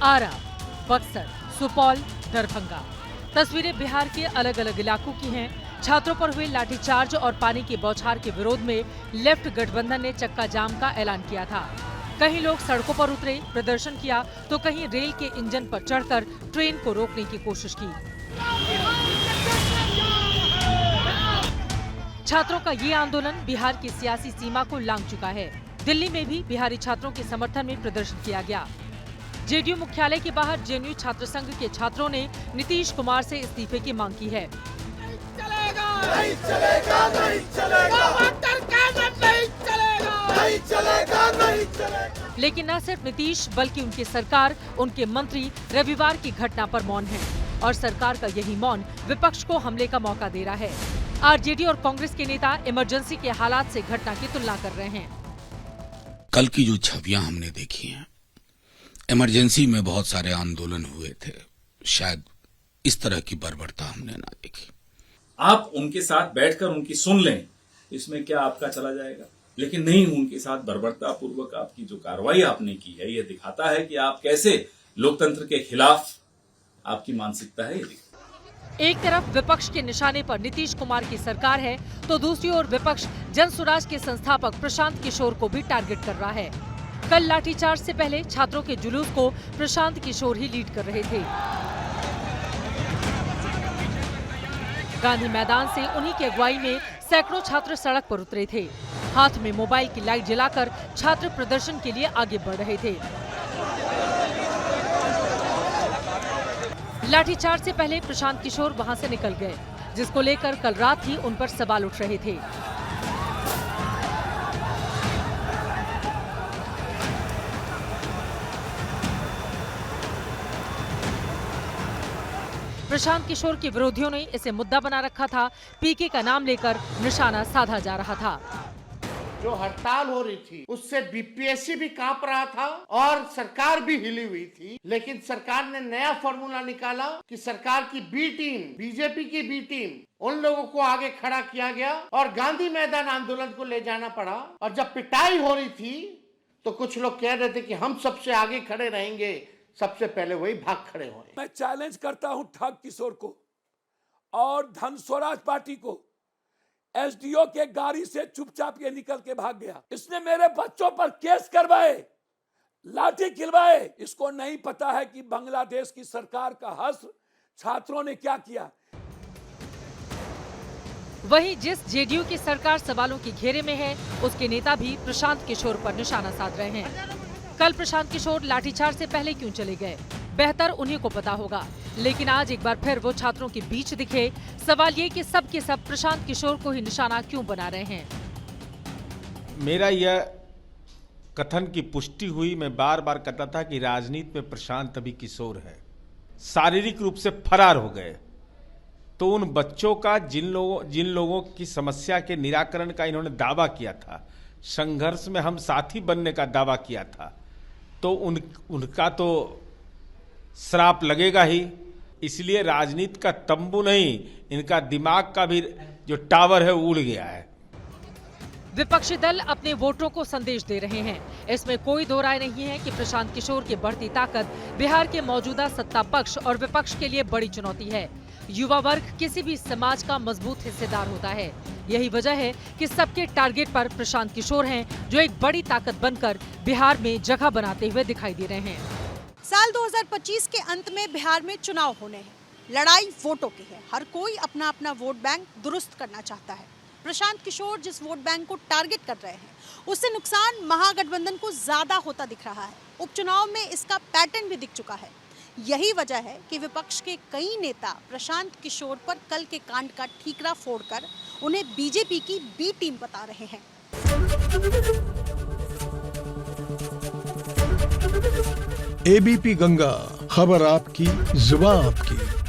आरा, बक्सर, सुपौल, दरभंगा। तस्वीरें बिहार के अलग अलग इलाकों की हैं। छात्रों पर हुए लाठीचार्ज और पानी की बौछार के विरोध में लेफ्ट गठबंधन ने चक्का जाम का ऐलान किया था। कहीं लोग सड़कों पर उतरे, प्रदर्शन किया, तो कहीं रेल के इंजन पर चढ़कर ट्रेन को रोकने की कोशिश की। छात्रों का ये आंदोलन बिहार की सियासी सीमा को लांघ चुका है। दिल्ली में भी बिहारी छात्रों के समर्थन में प्रदर्शन किया गया। जेडीयू मुख्यालय के बाहर जेएनयू छात्र संघ के छात्रों ने नीतीश कुमार से इस्तीफे की मांग की है। नहीं चलेगा, नहीं चलेगा, नहीं चलेगा, नहीं चलेगा, नहीं चलेगा। लेकिन न सिर्फ नीतीश बल्कि उनकी सरकार, उनके मंत्री रविवार की घटना पर मौन हैं और सरकार का यही मौन विपक्ष को हमले का मौका दे रहा है। आरजेडी और कांग्रेस के नेता इमरजेंसी के हालात से घटना की तुलना कर रहे हैं। कल की जो छवियां हमने देखी हैं, इमरजेंसी में बहुत सारे आंदोलन हुए थे, शायद इस तरह की बर्बरता हमने ना देखी। आप उनके साथ बैठकर उनकी सुन लें, इसमें क्या आपका चला जाएगा, लेकिन नहीं, उनके साथ बर्बरता पूर्वक आपकी जो कार्रवाई आपने की है, यह दिखाता है कि आप कैसे लोकतंत्र के खिलाफ आपकी मानसिकता है। एक तरफ विपक्ष के निशाने पर नीतीश कुमार की सरकार है, तो दूसरी ओर विपक्ष जन स्वराज के संस्थापक प्रशांत किशोर को भी टारगेट कर रहा है। कल लाठीचार्ज से पहले छात्रों के जुलूस को प्रशांत किशोर ही लीड कर रहे थे। गांधी मैदान से उन्हीं की अगुवाई में सैकड़ों छात्र सड़क पर उतरे थे। हाथ में मोबाइल की लाइट जलाकर छात्र प्रदर्शन के लिए आगे बढ़ रहे थे। लाठीचार्ज से पहले प्रशांत किशोर वहां से निकल गए, जिसको लेकर कल रात ही उन पर सवाल उठ रहे थे। प्रशांत किशोर के विरोधियों ने इसे मुद्दा बना रखा था। पीके का नाम लेकर निशाना साधा जा रहा था। जो हड़ताल हो रही थी उससे बीपीएससी भी कांप रहा था और सरकार भी हिली हुई थी, लेकिन सरकार ने नया फॉर्मूला निकाला कि सरकार की बी टीम, बीजेपी की बी टीम, उन लोगों को आगे खड़ा किया गया और गांधी मैदान आंदोलन को ले जाना पड़ा। और जब पिटाई हो रही थी तो कुछ लोग कह रहे थे कि हम सबसे आगे खड़े रहेंगे, सबसे पहले वही भाग खड़े हुए। मैं चैलेंज करता हूं ठाक किशोर को और धन स्वराज पार्टी को। एसडीओ के गाड़ी से चुपचाप ये निकल के भाग गया। इसने मेरे बच्चों पर केस करवाए, लाठी खिलवाए। इसको नहीं पता है कि बांग्लादेश की सरकार का हश्र छात्रों ने क्या किया। वहीं जिस जेडीयू की सरकार सवालों के घेरे में है, उसके नेता भी प्रशांत किशोर पर निशाना साध रहे हैं। कल प्रशांत किशोर लाठीचार्ज से पहले क्यों चले गए, बेहतर उन्हीं को पता होगा। लेकिन आज एक बार फिर वो छात्रों के बीच दिखे। सवाल ये कि सब के सब प्रशांत किशोर को ही निशाना क्यों बना रहे हैं। मेरा यह कथन की पुष्टि हुई, मैं बार बार कहता था कि राजनीति में प्रशांत अभी किशोर है, शारीरिक रूप से फरार हो गए। तो उन बच्चों का जिन लोगों की समस्या के निराकरण का इन्होंने दावा किया था, संघर्ष में हम साथी बनने का दावा किया था, तो उनका तो श्राप लगेगा ही। इसलिए राजनीति का तंबू नहीं, इनका दिमाग का भी जो टावर है उड़ गया है। विपक्षी दल अपने वोटरों को संदेश दे रहे हैं। इसमें कोई दो राय नहीं है कि प्रशांत किशोर की बढ़ती ताकत बिहार के मौजूदा सत्ता पक्ष और विपक्ष के लिए बड़ी चुनौती है। युवा वर्ग किसी भी समाज का मजबूत हिस्सेदार होता है। यही वजह है कि सबके टारगेट पर प्रशांत किशोर हैं, जो एक बड़ी ताकत बनकर बिहार में जगह बनाते हुए दिखाई दे रहे हैं। साल 2025 के अंत में बिहार में चुनाव होने हैं। लड़ाई वोटों की है। हर कोई अपना अपना वोट बैंक दुरुस्त करना चाहता है। प्रशांत किशोर जिस वोट बैंक को टारगेट कर रहे हैं, उससे नुकसान महागठबंधन को ज्यादा होता दिख रहा है। उपचुनाव में इसका पैटर्न भी दिख चुका है। यही वजह है कि विपक्ष के कई नेता प्रशांत किशोर पर कल के कांड का ठीकरा फोड़कर उन्हें बीजेपी की बी टीम बता रहे हैं। एबीपी गंगा, खबर आपकी, जुबान आपकी।